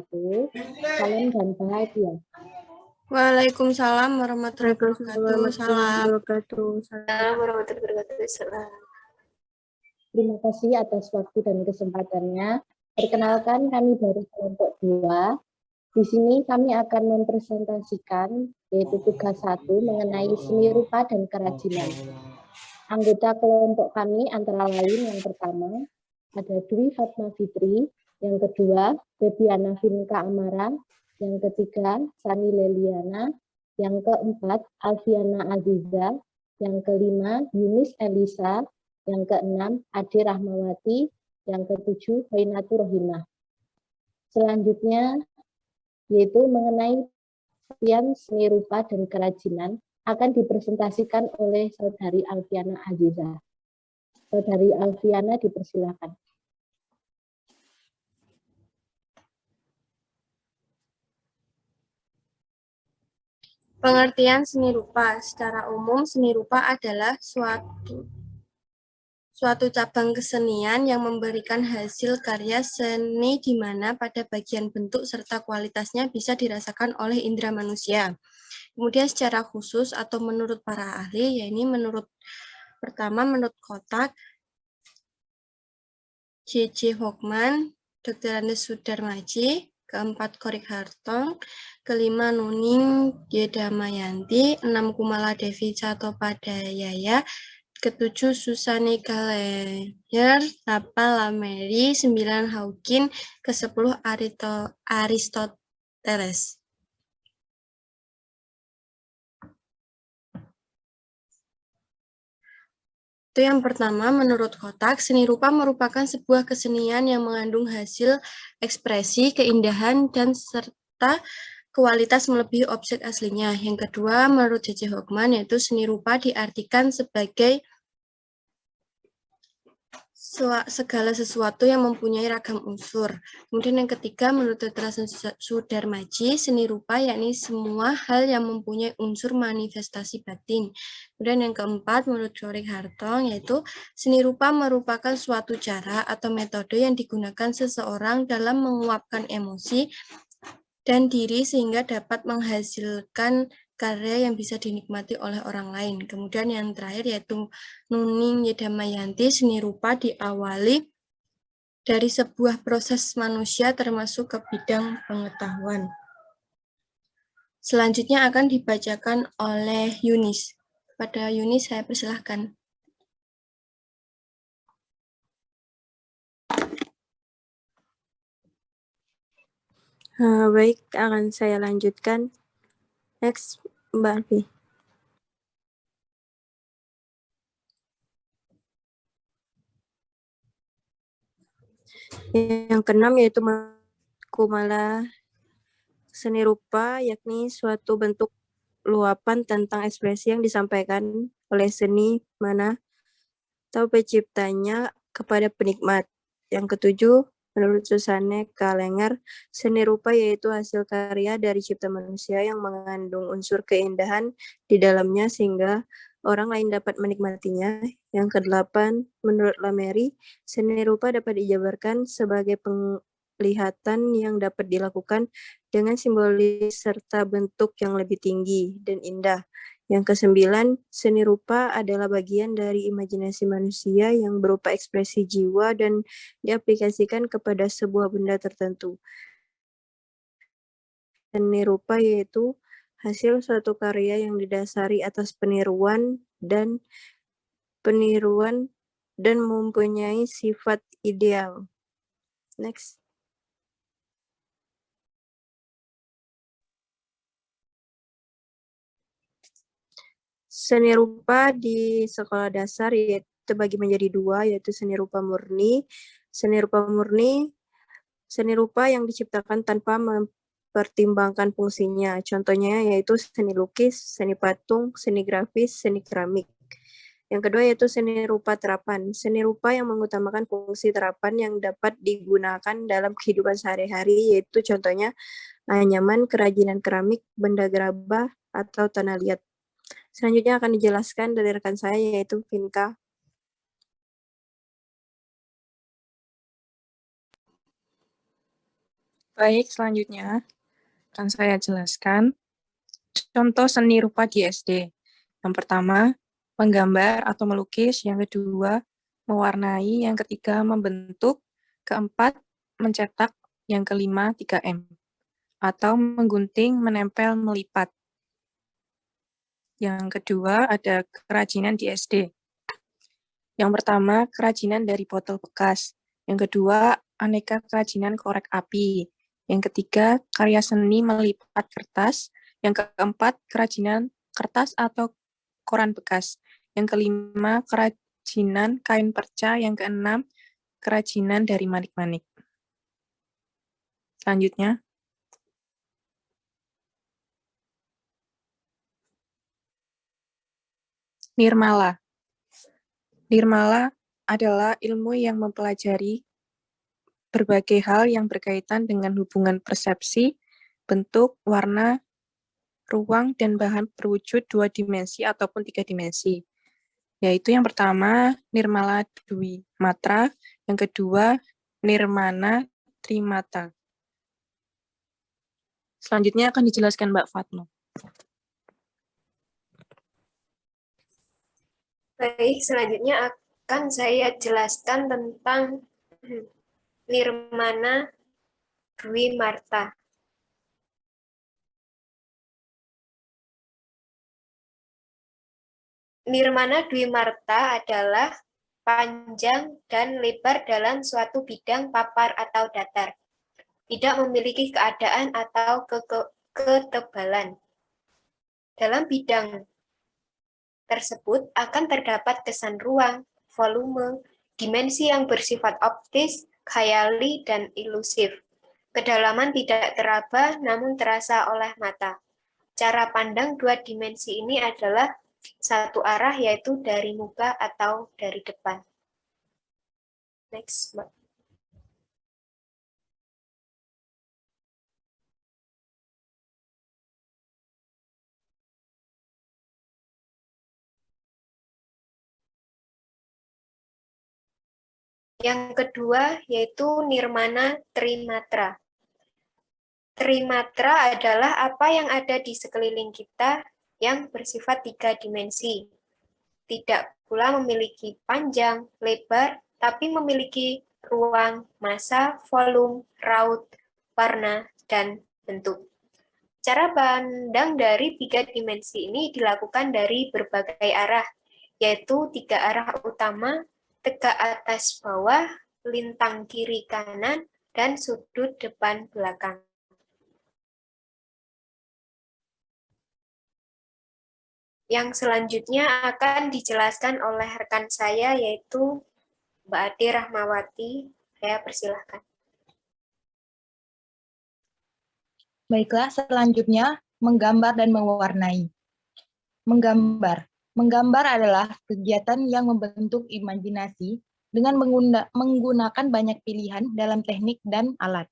wabarakatuh. Salam dan bahagia. Waalaikumsalam warahmatullahi wabarakatuh. Salam. Terima kasih atas waktu dan kesempatannya. Perkenalkan, kami dari kelompok 2. Di sini kami akan mempresentasikan yaitu tugas 1 mengenai seni rupa dan kerajinan. Anggota kelompok kami antara lain yang pertama ada Dwi Fatma Fitri, yang kedua Debiana Vinka Amara, yang ketiga Sani Leliana, yang keempat Alfiana Aziza, yang kelima Yunis Elisa, yang keenam Ade Rahmawati, yang ketujuh Hoinatur Rohimah. Selanjutnya yaitu mengenai seni rupa dan kerajinan akan dipresentasikan oleh Saudari Alfiana Aziza. Saudari Alfiana dipersilakan. Pengertian seni rupa. Secara umum, seni rupa adalah suatu cabang kesenian yang memberikan hasil karya seni di mana pada bagian bentuk serta kualitasnya bisa dirasakan oleh indera manusia. Kemudian secara khusus atau menurut para ahli, yaitu menurut Kotak, J.J. Hockman, Dr. Andes Sudarmaji, keempat Korik Hartong, kelima Nuning Yedamayanti, 6 Kumala Devi Catopadayaya, ketujuh Susani Kaleyer, 8 Lameri, 9 Hawkin, ke-10 Aristoteles. Itu yang pertama, menurut Kotak, seni rupa merupakan sebuah kesenian yang mengandung hasil ekspresi, keindahan, dan serta kualitas melebihi objek aslinya. Yang kedua, menurut J.J. Hockman, yaitu seni rupa diartikan sebagai segala sesuatu yang mempunyai ragam unsur. Kemudian yang ketiga, menurut Dr. Sudarmaji, seni rupa yakni semua hal yang mempunyai unsur manifestasi batin. Kemudian yang keempat, menurut Korik Hartong, yaitu seni rupa merupakan suatu cara atau metode yang digunakan seseorang dalam menguapkan emosi dan diri sehingga dapat menghasilkan karya yang bisa dinikmati oleh orang lain. Kemudian yang terakhir yaitu Nuning Yedamayanti, seni rupa diawali dari sebuah proses manusia termasuk ke bidang pengetahuan. Selanjutnya akan dibacakan oleh Yunis. Pada Yunis saya persilahkan. Baik, akan saya lanjutkan. Next, Mbak Alfi. Yang keenam yaitu Kumala seni rupa, yakni suatu bentuk luapan tentang ekspresi yang disampaikan oleh seni mana atau penciptanya kepada penikmat. Yang ketujuh, menurut Susane Kalenger, seni rupa yaitu hasil karya dari cipta manusia yang mengandung unsur keindahan di dalamnya sehingga orang lain dapat menikmatinya. Yang kedelapan, menurut Lameri, seni rupa dapat dijabarkan sebagai penglihatan yang dapat dilakukan dengan simbolis serta bentuk yang lebih tinggi dan indah. Yang kesembilan, seni rupa adalah bagian dari imajinasi manusia yang berupa ekspresi jiwa dan diaplikasikan kepada sebuah benda tertentu. Seni rupa yaitu hasil suatu karya yang didasari atas peniruan dan mempunyai sifat ideal. Next. Seni rupa di sekolah dasar yaitu terbagi menjadi dua, yaitu seni rupa murni. Seni rupa yang diciptakan tanpa mempertimbangkan fungsinya. Contohnya yaitu seni lukis, seni patung, seni grafis, seni keramik. Yang kedua yaitu seni rupa terapan. Seni rupa yang mengutamakan fungsi terapan yang dapat digunakan dalam kehidupan sehari-hari, yaitu contohnya anyaman, kerajinan keramik, benda gerabah, atau tanah liat. Selanjutnya akan dijelaskan dari rekan saya yaitu Vinka. Baik, selanjutnya akan saya jelaskan contoh seni rupa di SD. Yang pertama, menggambar atau melukis. Yang kedua, mewarnai. Yang ketiga, membentuk. Keempat, mencetak. Yang kelima, 3M. Atau menggunting, menempel, melipat. Yang kedua, ada kerajinan di SD. Yang pertama, kerajinan dari botol bekas. Yang kedua, aneka kerajinan korek api. Yang ketiga, karya seni melipat kertas. Yang keempat, kerajinan kertas atau koran bekas. Yang kelima, kerajinan kain perca. Yang keenam, kerajinan dari manik-manik. Selanjutnya, nirmala. Nirmala adalah ilmu yang mempelajari berbagai hal yang berkaitan dengan hubungan persepsi, bentuk, warna, ruang, dan bahan berwujud 2 dimensi ataupun 3 dimensi. Yaitu yang pertama, nirmala dwi matra, yang kedua, nirmana trimata. Selanjutnya akan dijelaskan Mbak Fatno. Baik, selanjutnya akan saya jelaskan tentang Nirmana Dwi Marta. Nirmana Dwi Marta adalah panjang dan lebar dalam suatu bidang papar atau datar. Tidak memiliki keadaan atau ketebalan. Dalam bidang tersebut akan terdapat kesan ruang, volume, dimensi yang bersifat optis, khayali, dan ilusif. Kedalaman tidak teraba namun terasa oleh mata. Cara pandang 2 dimensi ini adalah satu arah, yaitu dari muka atau dari depan. Next, Mbak. Yang kedua yaitu nirmana trimatra. Trimatra adalah apa yang ada di sekeliling kita yang bersifat 3 dimensi. Tidak pula memiliki panjang, lebar, tapi memiliki ruang, massa, volume, raut, warna, dan bentuk. Cara pandang dari 3 dimensi ini dilakukan dari berbagai arah, yaitu 3 arah utama, tegak atas bawah, lintang kiri kanan, dan sudut depan belakang. Yang selanjutnya akan dijelaskan oleh rekan saya, yaitu Mbak Ade Rahmawati. Saya persilahkan. Baiklah, selanjutnya menggambar dan mewarnai. Menggambar. Menggambar adalah kegiatan yang membentuk imajinasi dengan menggunakan banyak pilihan dalam teknik dan alat.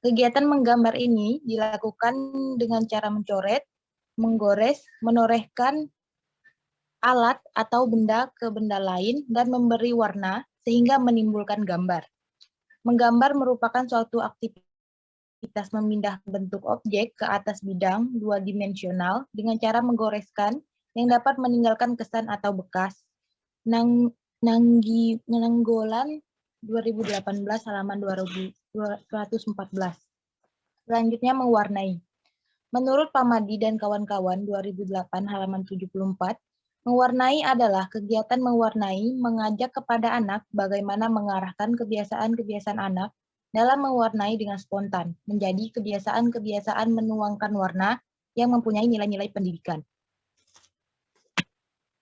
Kegiatan menggambar ini dilakukan dengan cara mencoret, menggores, menorehkan alat atau benda ke benda lain, dan memberi warna sehingga menimbulkan gambar. Menggambar merupakan suatu aktivitas memindah bentuk objek ke atas bidang 2-dimensional dengan cara menggoreskan yang dapat meninggalkan kesan atau bekas. Nanggolan 2018 halaman 214. Selanjutnya mewarnai. Menurut Pamadi dan kawan-kawan 2008 halaman 74, mewarnai adalah kegiatan mewarnai mengajak kepada anak bagaimana mengarahkan kebiasaan-kebiasaan anak dalam mewarnai dengan spontan, menjadi kebiasaan-kebiasaan menuangkan warna yang mempunyai nilai-nilai pendidikan.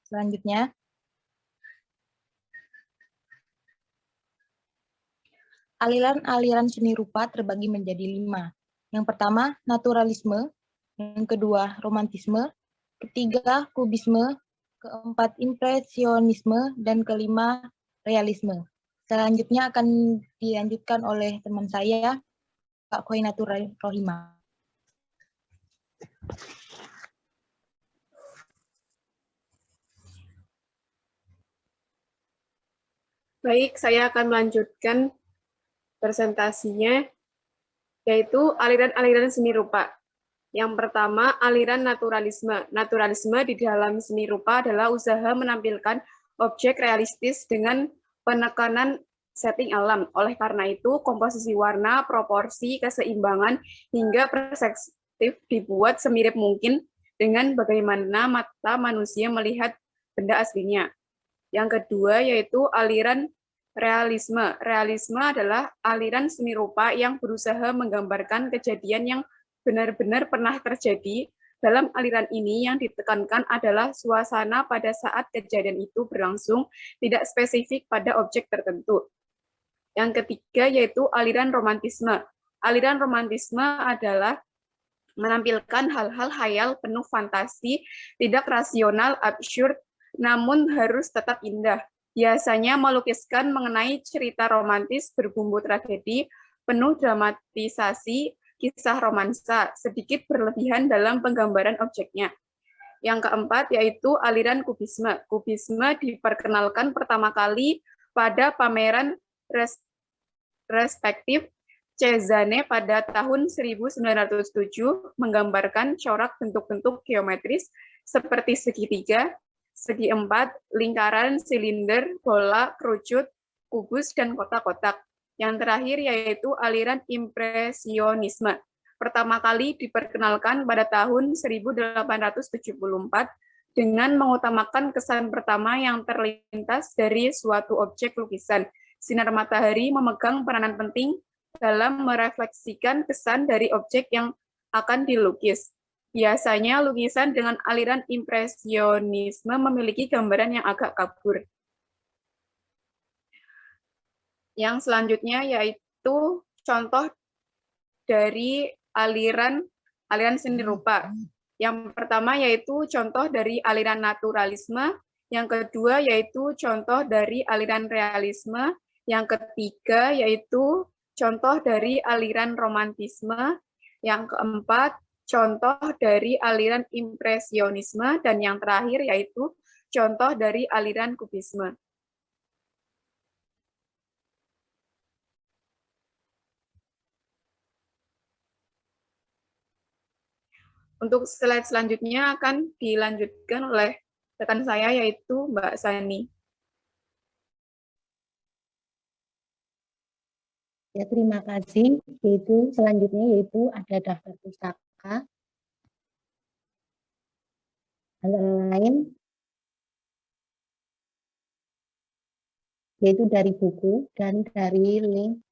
Selanjutnya, aliran-aliran seni rupa terbagi menjadi 5. Yang pertama, naturalisme. Yang kedua, romantisme. Ketiga, kubisme. Keempat, impresionisme. Dan kelima, realisme. Selanjutnya akan dilanjutkan oleh teman saya, Kak Khoinatur Rohimah. Baik, saya akan melanjutkan presentasinya. yaitu aliran-aliran seni rupa. Yang pertama, aliran naturalisme. Naturalisme di dalam seni rupa adalah usaha menampilkan objek realistis dengan penekanan setting alam. Oleh karena itu, komposisi warna, proporsi, keseimbangan, hingga perspektif dibuat semirip mungkin dengan bagaimana mata manusia melihat benda aslinya. Yang kedua, yaitu aliran realisme. Realisme adalah aliran seni rupa yang berusaha menggambarkan kejadian yang benar-benar pernah terjadi. Dalam aliran ini yang ditekankan adalah suasana pada saat kejadian itu berlangsung, tidak spesifik pada objek tertentu. Yang ketiga yaitu aliran romantisme. Aliran romantisme adalah menampilkan hal-hal khayal penuh fantasi, tidak rasional, absurd, namun harus tetap indah. Biasanya melukiskan mengenai cerita romantis berbumbu tragedi, penuh dramatisasi, kisah romansa, sedikit berlebihan dalam penggambaran objeknya. Yang keempat yaitu aliran kubisme. Kubisme diperkenalkan pertama kali pada pameran respektif Cezanne pada tahun 1907, menggambarkan corak bentuk-bentuk geometris seperti segitiga, segi empat, lingkaran, silinder, bola, kerucut, kubus, dan kotak-kotak. Yang terakhir yaitu aliran impresionisme. Pertama kali diperkenalkan pada tahun 1874 dengan mengutamakan kesan pertama yang terlintas dari suatu objek lukisan. Sinar matahari memegang peranan penting dalam merefleksikan kesan dari objek yang akan dilukis. Biasanya lukisan dengan aliran impresionisme memiliki gambaran yang agak kabur. Yang selanjutnya yaitu contoh dari aliran seni rupa. Yang pertama yaitu contoh dari aliran naturalisme, yang kedua yaitu contoh dari aliran realisme, yang ketiga yaitu contoh dari aliran romantisme, yang keempat contoh dari aliran impresionisme, dan yang terakhir yaitu contoh dari aliran kubisme. Untuk slide selanjutnya akan dilanjutkan oleh rekan saya, yaitu Mbak Sani. Ya, terima kasih. Selanjutnya yaitu ada daftar pustaka. Antara lain yaitu dari buku dan dari link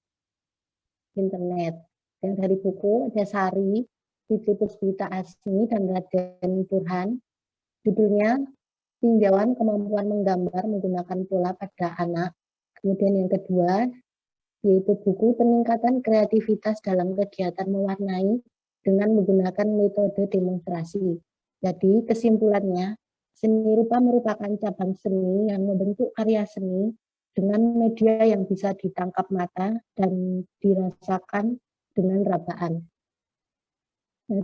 internet. Yang dari buku ada Sari, Fitri Puspita Asmi, dan Raden Burhan. Judulnya Tinjauan Kemampuan Menggambar Menggunakan Pola pada Anak. Kemudian yang kedua yaitu buku Peningkatan Kreativitas dalam Kegiatan Mewarnai dengan menggunakan metode demonstrasi. Jadi kesimpulannya, seni rupa merupakan cabang seni yang membentuk karya seni dengan media yang bisa ditangkap mata dan dirasakan dengan rabaan.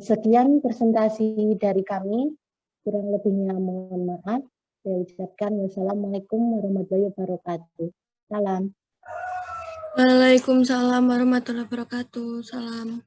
Sekian presentasi dari kami, kurang lebihnya mohon maaf. Saya ucapkan wassalamualaikum warahmatullahi wabarakatuh. Salam. Waalaikumsalam warahmatullahi wabarakatuh. Salam.